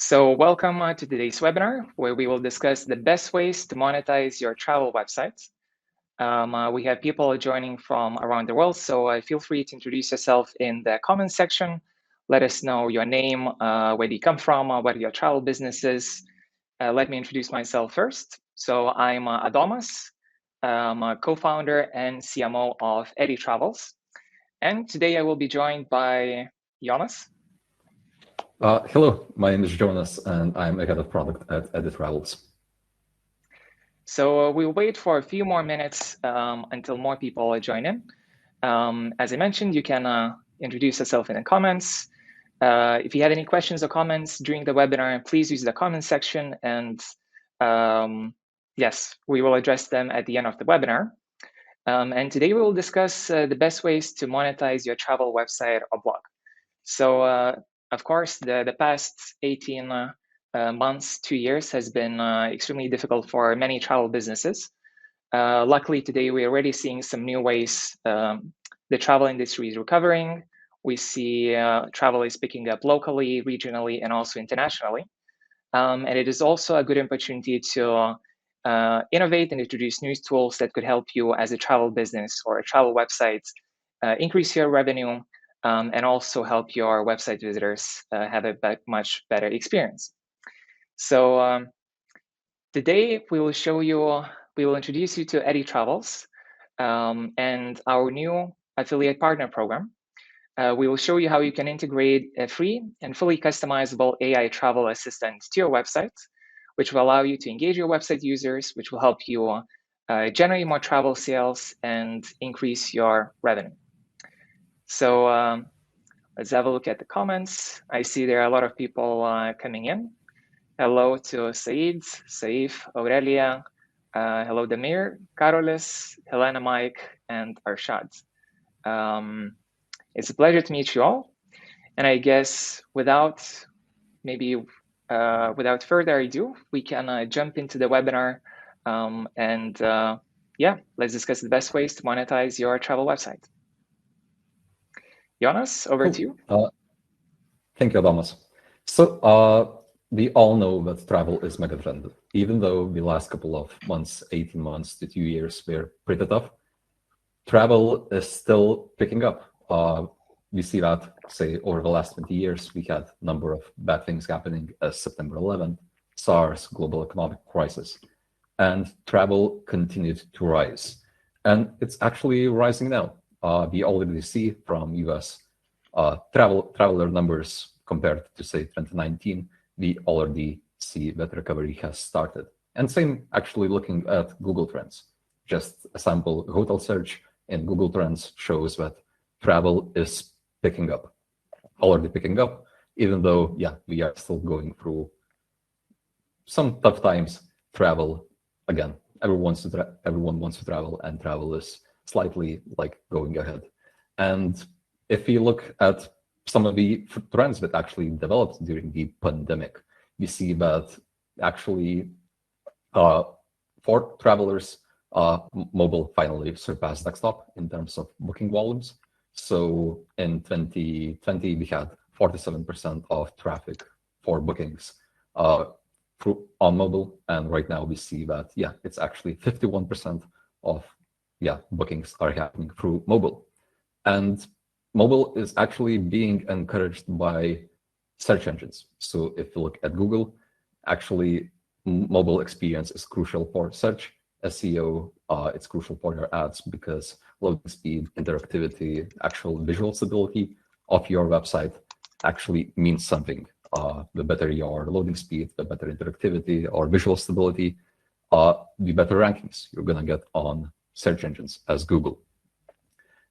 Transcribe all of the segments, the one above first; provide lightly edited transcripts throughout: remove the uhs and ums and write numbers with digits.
So welcome to today's webinar, where we will discuss the best ways to monetize your travel websites. We have people joining from around the world, so feel free to introduce yourself in the comments section. Let us know your name, where do you come from, what your travel business is. Let me introduce myself first. So I'm Adomas, a co-founder and CMO of Eddy Travels. And today I will be joined by Jonas. Hello, my name is Jonas, and I'm a head of product at Eddy Travels. So we'll wait for a few more minutes until more people join in. As I mentioned, you can introduce yourself in the comments. If you have any questions or comments during the webinar, please use the comment section, and yes, we will address them at the end of the webinar. And today we will discuss the best ways to monetize your travel website or blog. So of course, the past 18 months, 2 years has been extremely difficult for many travel businesses. Luckily, today we're already seeing some new ways the travel industry is recovering. We see travel is picking up locally, regionally, and also internationally. And it is also a good opportunity to innovate and introduce new tools that could help you as a travel business or a travel website increase your revenue, and also help your website visitors have a much better experience. So today we will introduce you to Eddy Travels and our new affiliate partner program. We will show you how you can integrate a free and fully customizable AI travel assistant to your website, which will allow you to engage your website users, which will help you generate more travel sales and increase your revenue. So let's have a look at the comments. I see there are a lot of people coming in. Hello to Said, Saif, Aurelia. Hello, Damir, Carolis, Helena, Mike, and Arshad. It's a pleasure to meet you all. And I guess without further ado, we can jump into the webinar and let's discuss the best ways to monetize your travel website. Jonas, over to you. Thank you, Adomas. So we all know that travel is mega trend. Even though the last couple of months, 18 months to 2 years were pretty tough, travel is still picking up. We see that, say, over the last 20 years, we had a number of bad things happening as September 11th, SARS, global economic crisis, and travel continued to rise. And it's actually rising now. We already see from US traveler numbers compared to, say, 2019, we already see that recovery has started. And same actually looking at Google Trends. Just a sample hotel search in Google Trends shows that travel is already picking up, even though, yeah, we are still going through some tough times. Travel, again, everyone wants to travel, and travel is slightly like going ahead. And if you look at some of the trends that actually developed during the pandemic, we see that actually for travelers, mobile finally surpassed desktop in terms of booking volumes. So in 2020, we had 47% of traffic for bookings on mobile, and right now we see that, yeah, it's actually 51% of bookings are happening through mobile. And mobile is actually being encouraged by search engines. So if you look at Google, actually mobile experience is crucial for search, SEO, it's crucial for your ads because loading speed, interactivity, actual visual stability of your website actually means something. The better your loading speed, the better interactivity or visual stability, the better rankings you're gonna get on search engines as Google.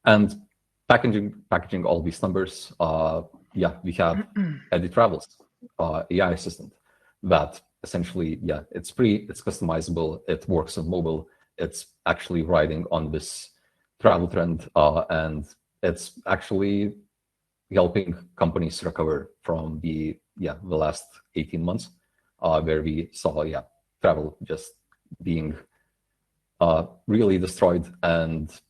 And packaging all these numbers, we have Eddy Travels, AI assistant that essentially, it's free, it's customizable, it works on mobile, it's actually riding on this travel trend, and it's actually helping companies recover from the last 18 months, where we saw travel just being really destroyed, and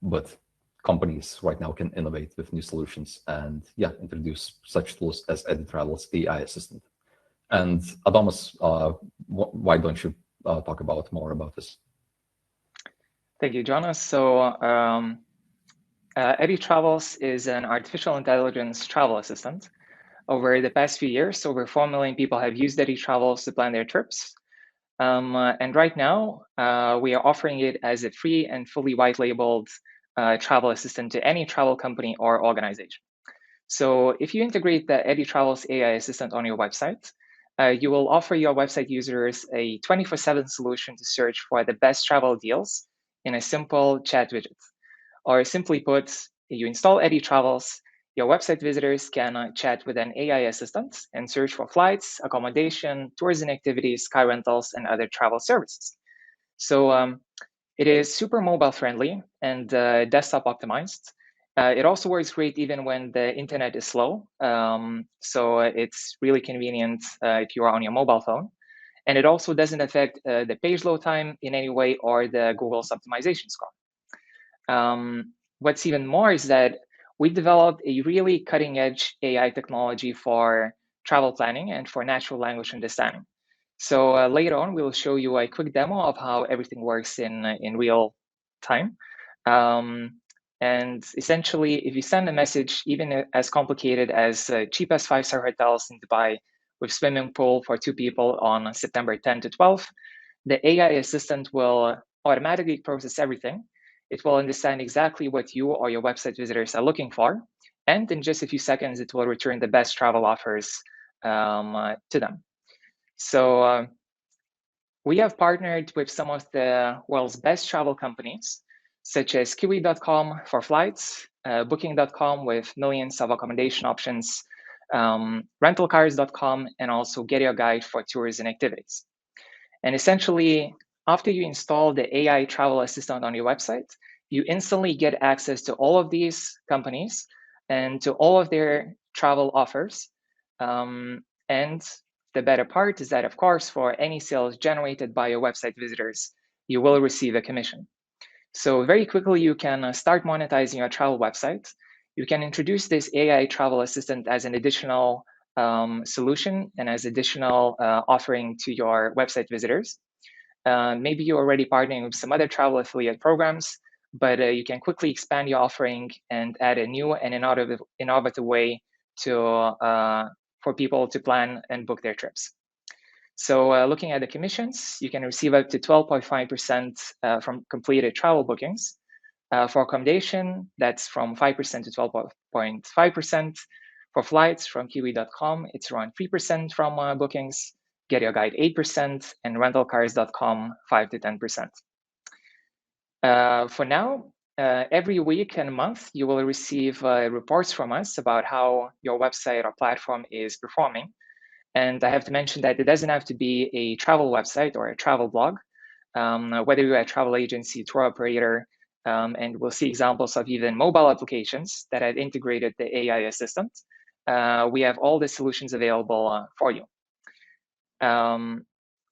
but companies right now can innovate with new solutions and introduce such tools as Eddy Travels AI assistant. And Adamas, why don't you talk about more about this? Thank you, Jonas. So Eddy Travels is an artificial intelligence travel assistant. Over the past few years, over 4 million people have used Eddy Travels to plan their trips. And right now, we are offering it as a free and fully white labeled travel assistant to any travel company or organization. So if you integrate the Eddy Travels AI assistant on your website, you will offer your website users a 24/7 solution to search for the best travel deals in a simple chat widget. Or simply put, you install Eddy Travels, your website visitors can chat with an AI assistant and search for flights, accommodation, tours and activities, car rentals, and other travel services. So it is super mobile friendly and desktop optimized. It also works great even when the internet is slow. So it's really convenient if you are on your mobile phone. And it also doesn't affect the page load time in any way or the Google's optimization score. What's even more is that we developed a really cutting edge AI technology for travel planning and for natural language understanding. So later on, we'll show you a quick demo of how everything works in real time. And essentially, if you send a message, even as complicated as cheap as 5-star hotels in Dubai with swimming pool for 2 people on September 10 to 12, the AI assistant will automatically process everything. It will understand exactly what you or your website visitors are looking for. And in just a few seconds, it will return the best travel offers to them. So we have partnered with some of the world's best travel companies, such as Kiwi.com for flights, Booking.com with millions of accommodation options, rentalcars.com, and also Get Your Guide for tours and activities. And essentially, after you install the AI travel assistant on your website, you instantly get access to all of these companies and to all of their travel offers. And the better part is that, of course, for any sales generated by your website visitors, you will receive a commission. So very quickly, you can start monetizing your travel website. You can introduce this AI travel assistant as an additional solution and as additional offering to your website visitors. Maybe you're already partnering with some other travel affiliate programs, but you can quickly expand your offering and add a new and innovative way for people to plan and book their trips. So looking at the commissions, you can receive up to 12.5% from completed travel bookings. For accommodation, that's from 5% to 12.5%. For flights from Kiwi.com, it's around 3% from bookings. Get Your Guide 8%, and rentalcars.com 5 to 10%. For now, every week and month, you will receive reports from us about how your website or platform is performing. And I have to mention that it doesn't have to be a travel website or a travel blog. Whether you're a travel agency, tour operator, and we'll see examples of even mobile applications that have integrated the AI assistant, we have all the solutions available for you.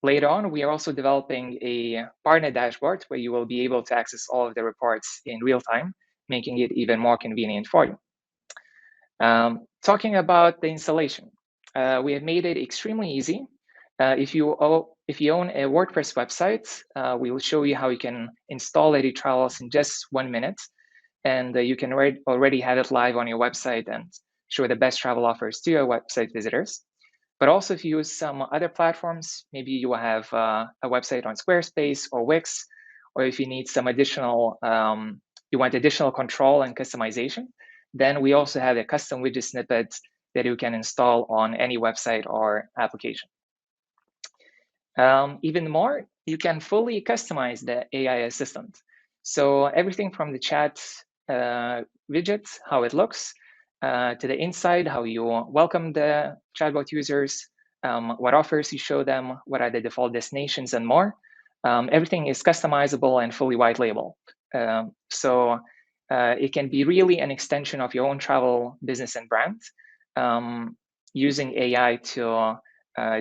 Later on, we are also developing a partner dashboard where you will be able to access all of the reports in real time, making it even more convenient for you. Talking about the installation, we have made it extremely easy. If you own a WordPress website, we will show you how you can install Eddy Travels in just 1 minute, and you can already have it live on your website and show the best travel offers to your website visitors. But also, if you use some other platforms, maybe you have a website on Squarespace or Wix, or if you need some additional, you want additional control and customization, then we also have a custom widget snippet that you can install on any website or application. Even more, you can fully customize the AI assistant. So everything from the chat widget, how it looks, to the inside, how you welcome the chatbot users, what offers you show them, what are the default destinations, and more. Everything is customizable and fully white label. So it can be really an extension of your own travel business and brand, using AI to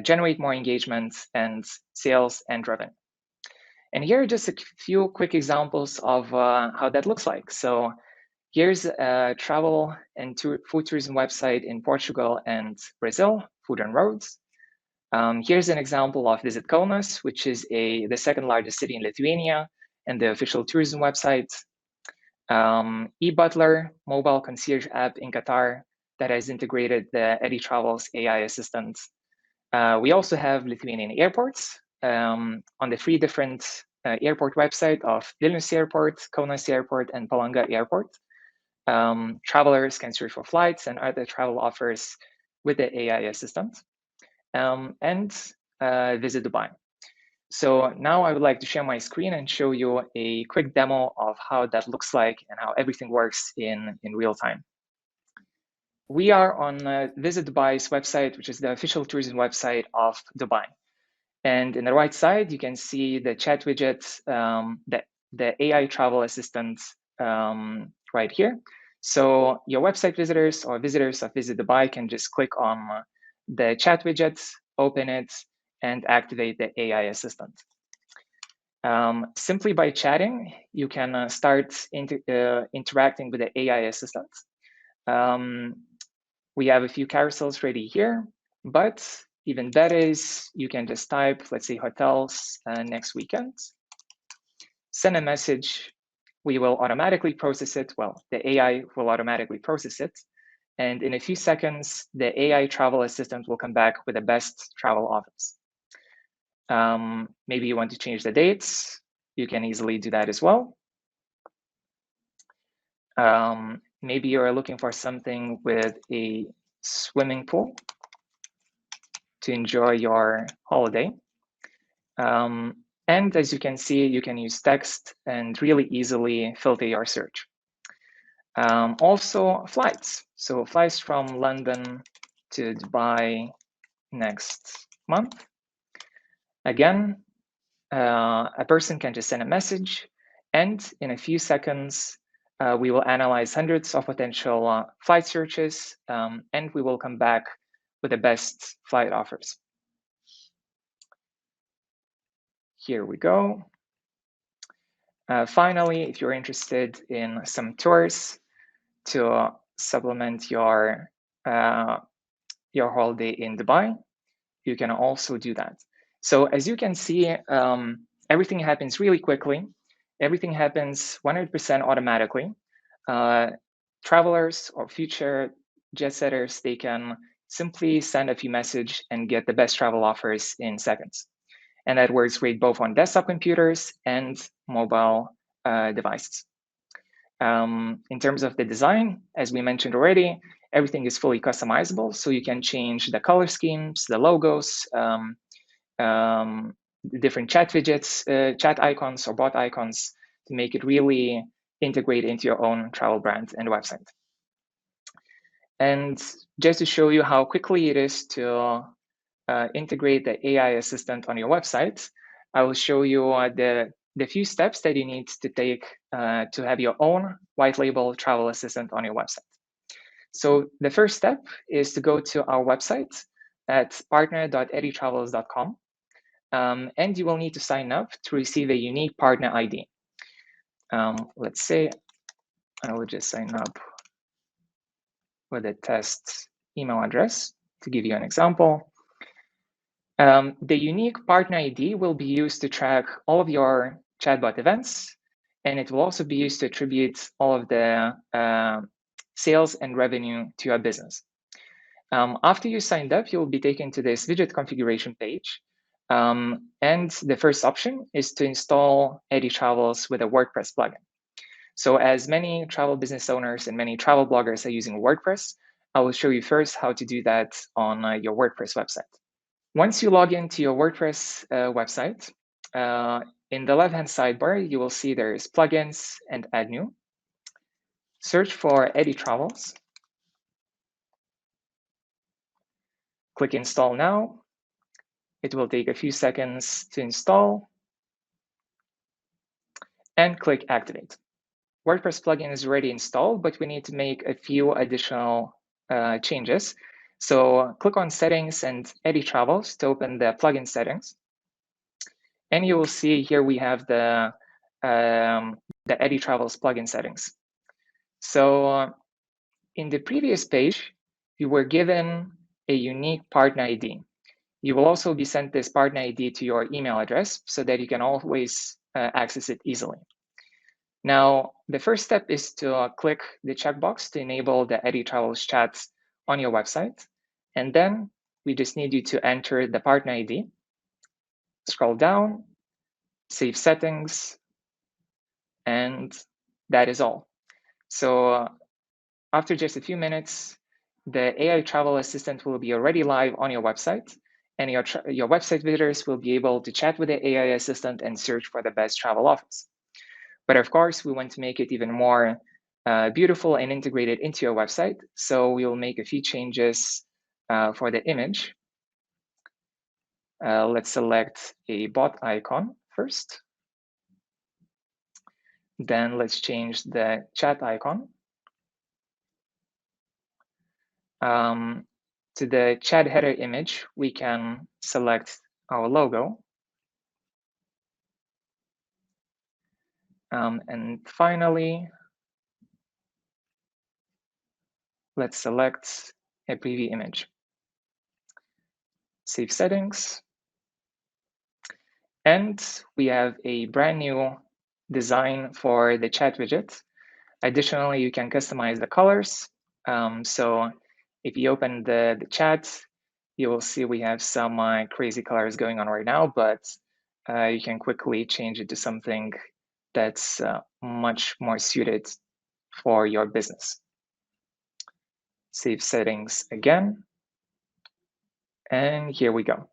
generate more engagement and sales and revenue. And here are just a few quick examples of how that looks like. So here's a travel and food tourism website in Portugal and Brazil, Food and Roads. Here's an example of Visit Kaunas, which is the second largest city in Lithuania and the official tourism website. eButler, mobile concierge app in Qatar that has integrated the Eddy Travels AI assistant. We also have Lithuanian airports on the 3 different airport website of Vilnius Airport, Kaunas Airport, and Palanga Airport. Travelers can search for flights and other travel offers with the AI assistant, and visit Dubai. So now I would like to share my screen and show you a quick demo of how that looks like and how everything works in real time. We are on Visit Dubai's website, which is the official tourism website of Dubai. And in the right side, you can see the chat widget, the AI travel assistant right here. So your website visitors or visitors of Visit Dubai can just click on the chat widget, open it, and activate the AI assistant. Simply by chatting, you can start interacting with the AI assistant. We have a few carousels ready here, but even better is you can just type, let's say, hotels next weekend, send a message, we will automatically process it. Well, the AI will automatically process it. And in a few seconds, the AI travel assistant will come back with the best travel offers. Maybe you want to change the dates. You can easily do that as well. Maybe you're looking for something with a swimming pool to enjoy your holiday. And as you can see, you can use text and really easily filter your search. Also flights. So flights from London to Dubai next month. Again, a person can just send a message, and in a few seconds, we will analyze hundreds of potential flight searches, and we will come back with the best flight offers. Here we go. Finally, if you're interested in some tours to supplement your holiday in Dubai, you can also do that. So as you can see, everything happens really quickly. Everything happens 100% automatically. Travelers or future jet setters, they can simply send a few messages and get the best travel offers in seconds. And that works great both on desktop computers and mobile devices. In terms of the design, as we mentioned already, everything is fully customizable. So you can change the color schemes, the logos, the different chat widgets, chat icons or bot icons to make it really integrate into your own travel brand and website. And just to show you how quickly it is to integrate the AI assistant on your website, I will show you the few steps that you need to take to have your own white label travel assistant on your website. So the first step is to go to our website at partner.eddytravels.com, and you will need to sign up to receive a unique partner ID. Let's say I will just sign up with a test email address to give you an example. The unique partner ID will be used to track all of your chatbot events, and it will also be used to attribute all of the sales and revenue to your business. After you signed up, you'll be taken to this widget configuration page. And the first option is to install Eddy Travels with a WordPress plugin. So as many travel business owners and many travel bloggers are using WordPress, I will show you first how to do that on your WordPress website. Once you log into your WordPress website, in the left-hand sidebar, you will see there's plugins and add new. Search for Eddy Travels. Click install now. It will take a few seconds to install. And click activate. WordPress plugin is already installed, but we need to make a few additional changes. So click on settings and Eddy Travels to open the plugin settings. And you will see here we have the Eddy Travels plugin settings. So in the previous page, you were given a unique partner ID. You will also be sent this partner ID to your email address so that you can always access it easily. Now, the first step is to click the checkbox to enable the Eddy Travels chat on your website. And then we just need you to enter the partner ID, scroll down, save settings, and that is all. So after just a few minutes, the AI travel assistant will be already live on your website, and your website visitors will be able to chat with the AI assistant and search for the best travel offers. But of course, we want to make it even more beautiful and integrated into your website. So we will make a few changes for the image. Let's select a bot icon first. Then let's change the chat icon. To the chat header image, we can select our logo. And finally, let's select a preview image. Save settings. And we have a brand new design for the chat widget. Additionally, you can customize the colors. So if you open the chat, you will see we have some crazy colors going on right now, but you can quickly change it to something that's much more suited for your business. Save settings again. And here we go.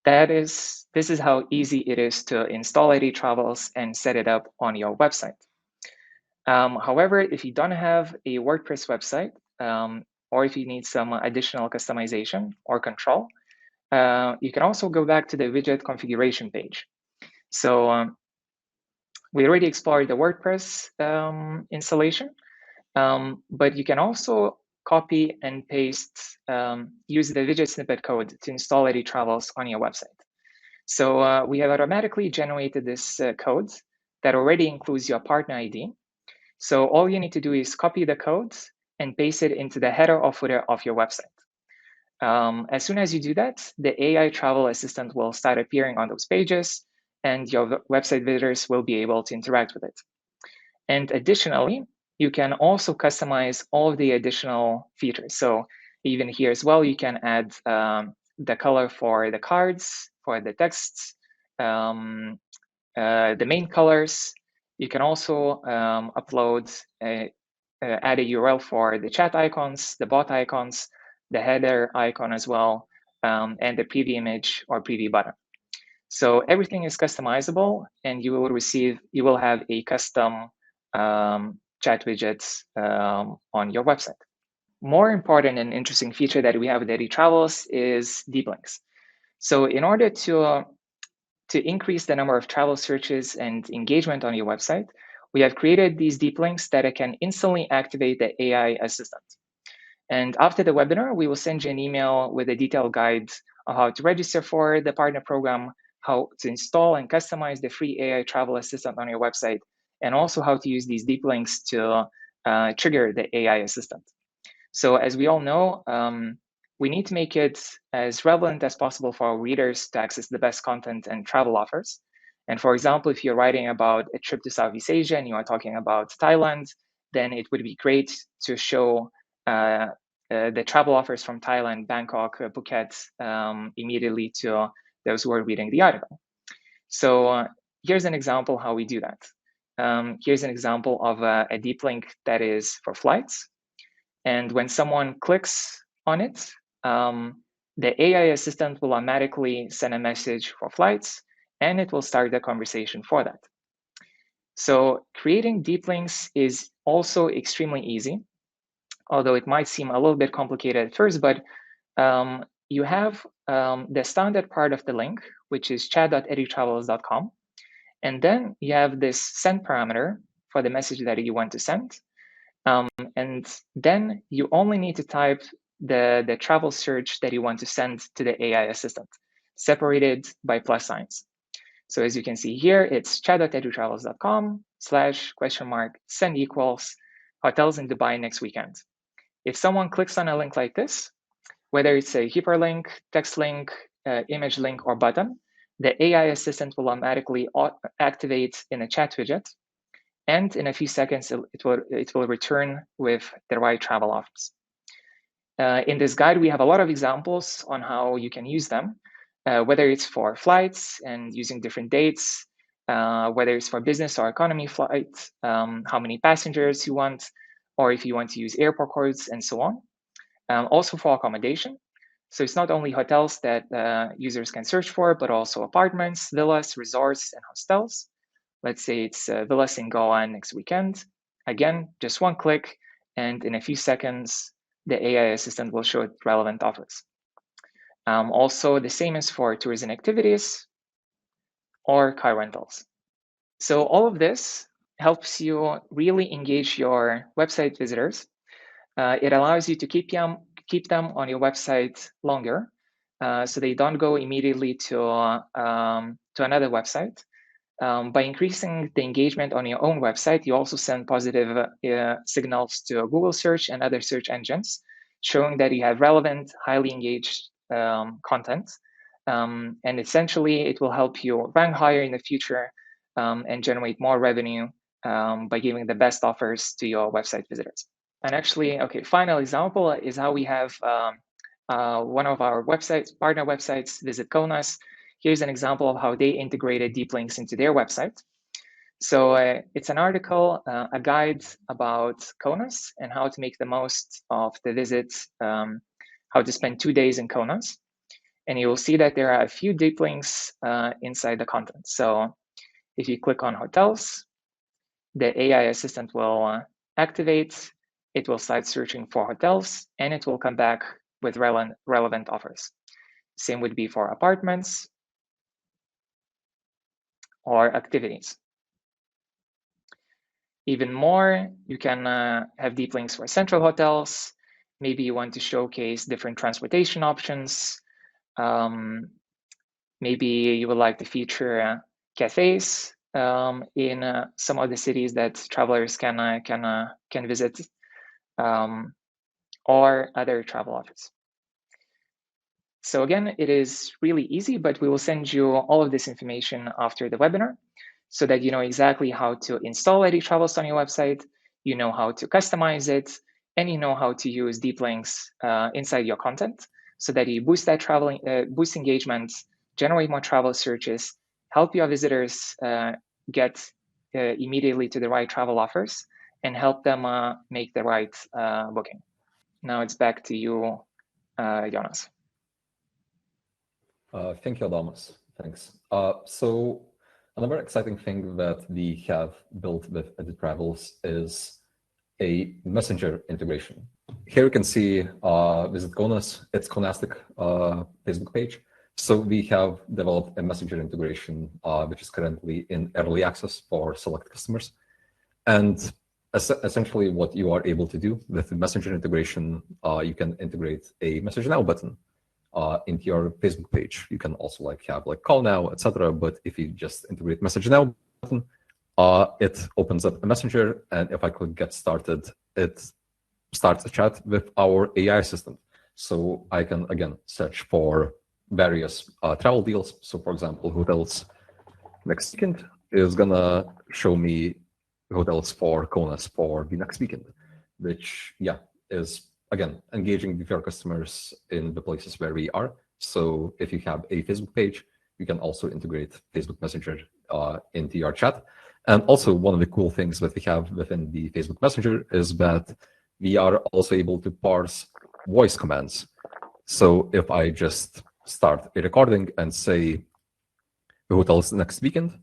This is how easy it is to install Eddy Travels and set it up on your website. However, if you don't have a WordPress website, or if you need some additional customization or control, you can also go back to the widget configuration page. So we already explored the WordPress installation, but you can also copy and paste, use the widget snippet code to install Eddy Travels on your website. So we have automatically generated this code that already includes your partner ID. So all you need to do is copy the code and paste it into the header or footer of your website. As soon as you do that, the AI travel assistant will start appearing on those pages, and your website visitors will be able to interact with it. And additionally, you can also customize all of the additional features. So even here as well, you can add the color for the cards, for the texts, the main colors. You can also upload, add a URL for the chat icons, the bot icons, the header icon as well, and the preview image or preview button. So everything is customizable, and you will have a custom chat widgets on your website. More important and interesting feature that we have with Eddy Travels is deep links. So in order to increase the number of travel searches and engagement on your website, we have created these deep links that can instantly activate the AI assistant. And after the webinar, we will send you an email with a detailed guide on how to register for the partner program, how to install and customize the free AI travel assistant on your website, and also how to use these deep links to trigger the AI assistant. So as we all know, we need to make it as relevant as possible for our readers to access the best content and travel offers. And for example, if you're writing about a trip to Southeast Asia and you are talking about Thailand, then it would be great to show the travel offers from Thailand, Bangkok, Phuket immediately to those who are reading the article. So here's an example how we do that. Here's an example of a deep link that is for flights. And when someone clicks on it, the AI assistant will automatically send a message for flights, and it will start the conversation for that. So creating deep links is also extremely easy, although it might seem a little bit complicated at first, but you have the standard part of the link, which is chat.eddytravels.com. And then you have this send parameter for the message that you want to send. And then you only need to type the travel search that you want to send to the AI assistant, separated by plus signs. So as you can see here, it's chat.eddytravels.com/send equals hotels in Dubai next weekend. If someone clicks on a link like this, Whether it's a hyperlink, text link, image link, or button, the AI assistant will automatically activate in a chat widget, and in a few seconds, it will return with the right travel offers. In this guide, we have a lot of examples on how you can use them, whether it's for flights and using different dates, whether it's for business or economy flight, how many passengers you want, or if you want to use airport codes and so on. Also for accommodation. So it's not only hotels that users can search for, but also apartments, villas, resorts, and hostels. Let's say it's villas in Goa next weekend. Again, just one click, and in a few seconds, the AI assistant will show relevant offers. Also, the same is for tourism activities or car rentals. So all of this helps you really engage your website visitors. It allows you to keep them on your website longer, so they don't go immediately to another website. By increasing the engagement on your own website, you also send positive signals to Google search and other search engines, showing that you have relevant, highly engaged content. And essentially, it will help you rank higher in the future and generate more revenue by giving the best offers to your website visitors. And actually, okay, final example is how we have one of our websites, partner websites, Visit Konas. Here's an example of how they integrated deep links into their website. So it's an article, a guide about Konas and how to make the most of the visit, how to spend 2 days in Konas. And you will see that there are a few deep links inside the content. So if you click on hotels, the AI assistant will activate, it will start searching for hotels, and it will come back with relevant offers. Same would be for apartments or activities. Even more, you can have deep links for central hotels. Maybe you want to showcase different transportation options. Maybe you would like to feature cafes in some of the cities that travelers can visit, or other travel offers. So again, it is really easy, but we will send you all of this information after the webinar so that you know exactly how to install Eddy Travels on your website, you know how to customize it, and you know how to use deep links inside your content so that you boost that boost engagement, generate more travel searches, help your visitors get immediately to the right travel offers, and help them make the right booking. Now it's back to you, Jonas. Thank you, Adamas. Thanks. So another exciting thing that we have built with Eddy Travels is a messenger integration. Here you can see Visit Konas, it's Konastic Facebook page. So we have developed a messenger integration, which is currently in early access for select customers. And essentially what you are able to do with the messenger integration, you can integrate a Message Now button into your Facebook page. You can also have call now, etc. But if you just integrate Message Now button, it opens up a messenger, and if I click Get Started, it starts a chat with our AI assistant. So I can again search for various travel deals. So for example, hotels next weekend is gonna show me hotels for Konas for the next weekend, which is again engaging with your customers in the places where we are. So if you have a Facebook page, you can also integrate Facebook Messenger into your chat. And also one of the cool things that we have within the Facebook Messenger is that we are also able to parse voice commands. So if I just start a recording and say hotels next weekend,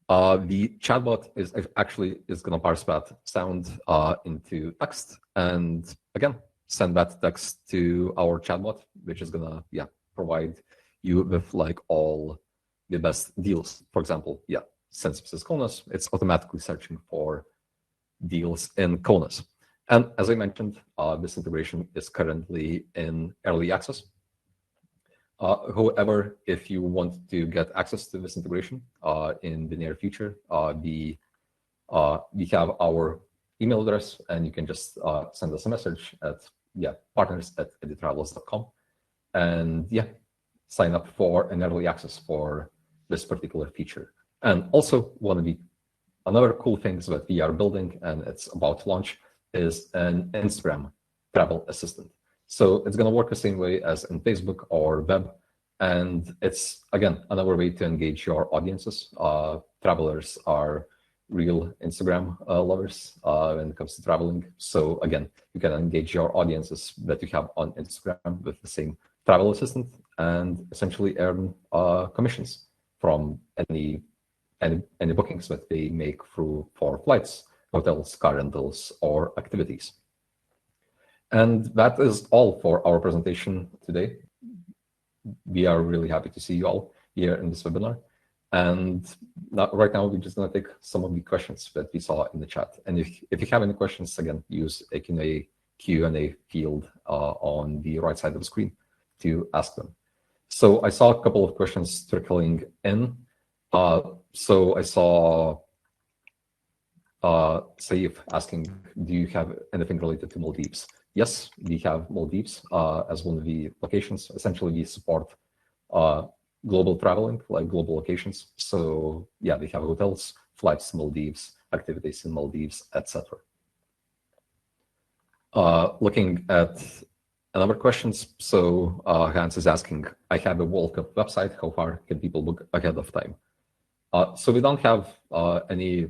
the chatbot is going to parse that sound into text, and again send that text to our chatbot, which is going to provide you with all the best deals. For example, since this is Konas, it's automatically searching for deals in Konas. And as I mentioned, this integration is currently in early access. However, if you want to get access to this integration in the near future, we have our email address, and you can just send us a message at partners at eddytravels.com. And yeah, sign up for an early access for this particular feature. And also another cool thing that we are building, and it's about to launch, is an Instagram travel assistant. So it's going to work the same way as in Facebook or web. And it's, again, another way to engage your audiences. Travelers are real Instagram lovers when it comes to traveling. So again, you can engage your audiences that you have on Instagram with the same travel assistant and essentially earn commissions from any bookings that they make for flights, hotels, car rentals, or activities. And that is all for our presentation today. We are really happy to see you all here in this webinar. And right now, we're just going to take some of the questions that we saw in the chat. And if you have any questions, again, use a Q&A field on the right side of the screen to ask them. So I saw a couple of questions trickling in. So I saw Saif asking, do you have anything related to Maldives? Yes, we have Maldives as one of the locations. Essentially, we support global traveling, like global locations. So yeah, we have hotels, flights to Maldives, activities in Maldives, etc. Looking at another questions. So Hans is asking, I have a World Cup website. How far can people book ahead of time? So we don't have any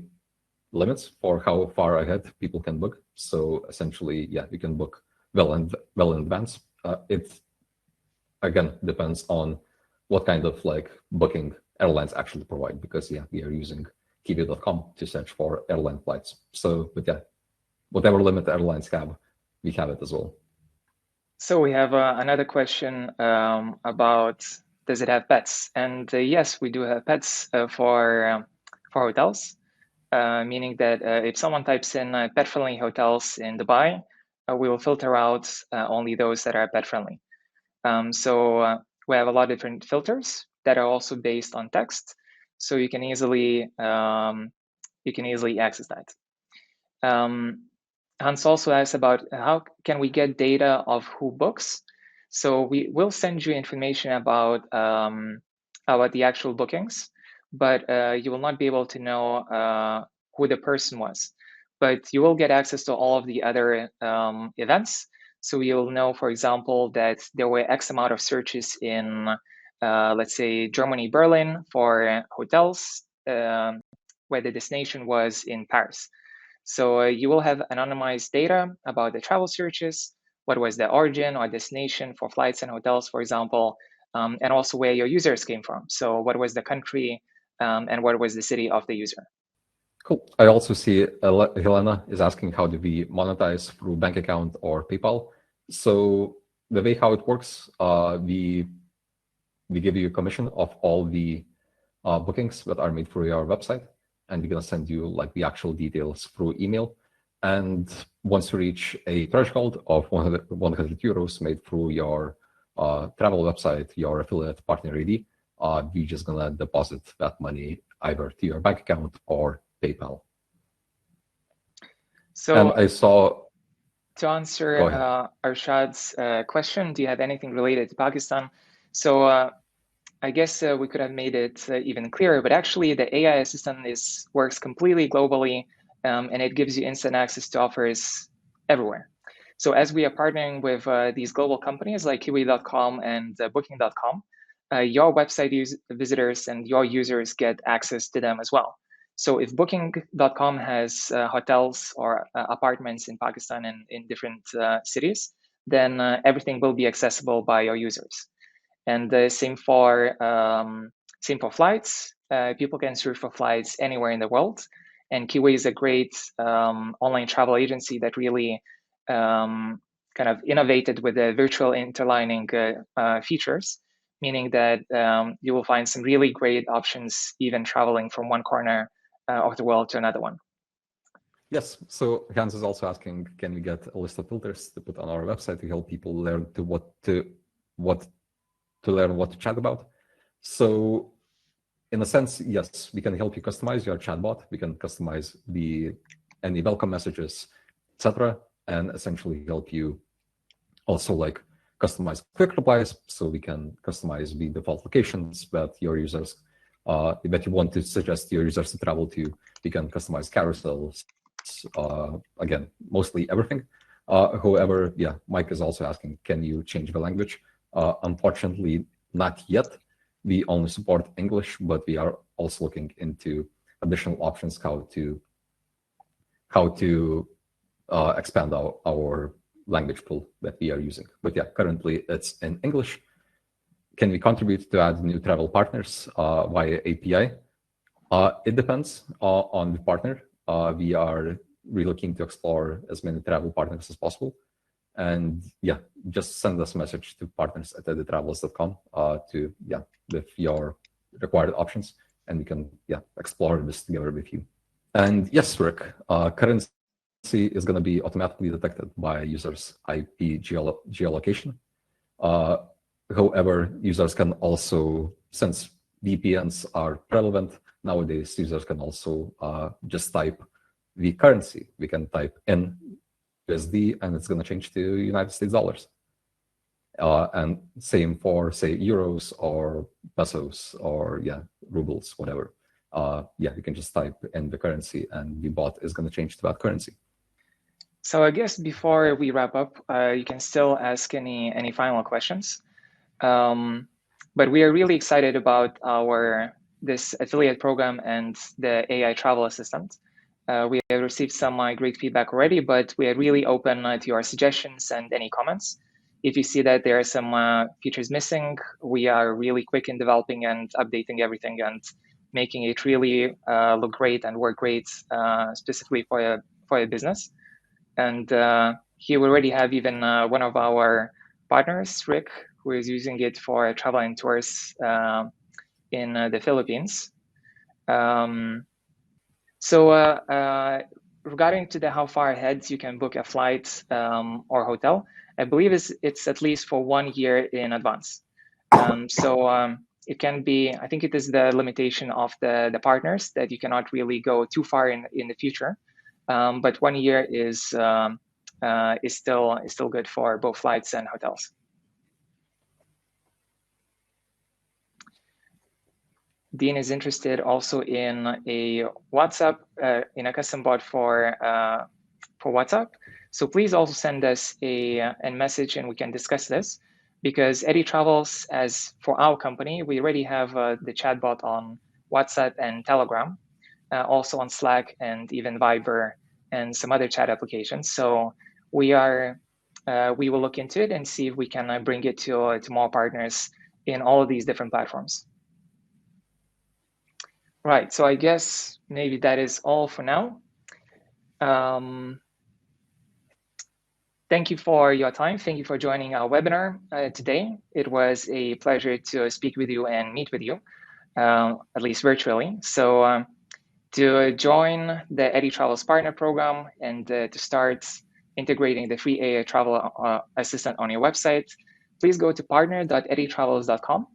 limits for how far ahead people can book. So essentially, yeah, you can book well in advance. It again depends on what kind of booking airlines actually provide, because yeah, we are using kiwi.com to search for airline flights. So, but yeah, whatever limit airlines have, we have it as well. So we have another question about, does it have pets? And yes, we do have pets for hotels. Meaning that if someone types in pet-friendly hotels in Dubai, we will filter out only those that are pet-friendly. So we have a lot of different filters that are also based on text, so you can easily access that. Hans also asked about how can we get data of who books. So we will send you information about the actual bookings, but you will not be able to know who the person was. But you will get access to all of the other events. So you'll know, for example, that there were X amount of searches in, let's say, Germany, Berlin for hotels, where the destination was in Paris. So you will have anonymized data about the travel searches, what was the origin or destination for flights and hotels, for example, and also where your users came from. So what was the country and what was the city of the user. Cool. I also see Helena is asking, how do we monetize through bank account or PayPal? So the way how it works, we give you a commission of all the bookings that are made through your website, and we're going to send you the actual details through email. And once you reach a threshold of 100 euros made through your travel website, your affiliate partner ID, you're just going to deposit that money either to your bank account or PayPal. So and I saw, to answer Arshad's question, do you have anything related to Pakistan? So I guess we could have made it even clearer, but actually the AI assistant works completely globally, and it gives you instant access to offers everywhere. So as we are partnering with these global companies like kiwi.com and booking.com, your website visitors and your users get access to them as well. So if booking.com has hotels or apartments in Pakistan and in different cities, then everything will be accessible by your users. And same for flights. People can search for flights anywhere in the world. And Kiwi is a great online travel agency that really kind of innovated with the virtual interlining features, meaning that you will find some really great options even traveling from one corner of the world to another one. Yes, so Hans is also asking, can we get a list of filters to put on our website to help people learn what to chat about? So in a sense, yes, we can help you customize your chatbot. We can customize any welcome messages, etc., and essentially help you also like customize quick replies, so we can customize the default locations that your users that you want to suggest your users to travel to. We can customize carousels, again, mostly everything. However, yeah, Mike is also asking, can you change the language? Unfortunately, not yet. We only support English, but we are also looking into additional options how to expand our language pool that we are using. But yeah, currently it's in English. Can we contribute to add new travel partners via API? It depends on the partner. We are really looking to explore as many travel partners as possible. And yeah, just send us a message to partners@eddytravels.com with your required options, and we can explore this together with you. And yes, Rick, currency is going to be automatically detected by users' IP geolocation. However, users can also, since VPNs are prevalent nowadays, users can also just type the currency. We can type in USD and it's going to change to United States dollars. And same for, say, euros or pesos or rubles, whatever. You can just type in the currency and the bot is going to change to that currency. So I guess before we wrap up, you can still ask any final questions. But we are really excited about this affiliate program and the AI travel assistant. We have received some great feedback already, but we are really open to your suggestions and any comments. If you see that there are some features missing, we are really quick in developing and updating everything and making it really look great and work great, specifically for a business. And here we already have even one of our partners, Rick, who is using it for travel and tours in the Philippines. So regarding to how far ahead you can book a flight or hotel, I believe it's at least for 1 year in advance. It can be, I think it is the limitation of the partners that you cannot really go too far in the future. But 1 year is still good for both flights and hotels. Dean is interested also in a WhatsApp, in a custom bot for WhatsApp. So please also send us a message and we can discuss this, because Eddy Travels, as for our company, we already have the chatbot on WhatsApp and Telegram, also on Slack and even Viber and some other chat applications. So we will look into it and see if we can bring it to more partners in all of these different platforms. Right, so I guess maybe that is all for now. Thank you for your time. Thank you for joining our webinar today. It was a pleasure to speak with you and meet with you, at least virtually. So to join the Eddy Travels Partner Program and to start integrating the free AI travel assistant on your website, please go to partner.eddytravels.com.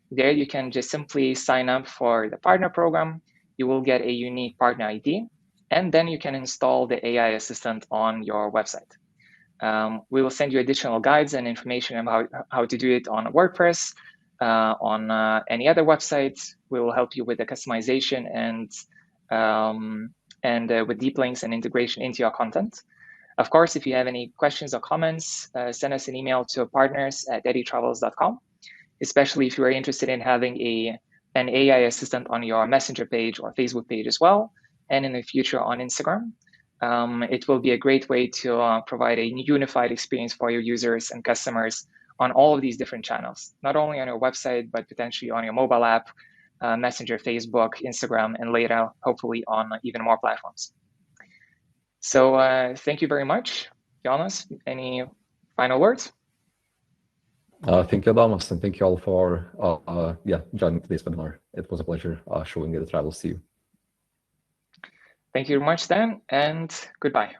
There you can just simply sign up for the partner program. You will get a unique partner ID, and then you can install the AI assistant on your website. We will send you additional guides and information about how to do it on WordPress, on any other website. We will help you with the customization and with deep links and integration into your content. Of course, if you have any questions or comments, send us an email to partners@eddytravels.com. Especially if you are interested in having an AI assistant on your Messenger page or Facebook page as well, and in the future on Instagram. It will be a great way to provide a unified experience for your users and customers on all of these different channels, not only on your website, but potentially on your mobile app, Messenger, Facebook, Instagram, and later, hopefully on even more platforms. So thank you very much. Jonas, any final words? Thank you, Adamas, and thank you all for joining today's webinar. It was a pleasure showing Eddy Travels to you. Thank you very much, Dan, and goodbye.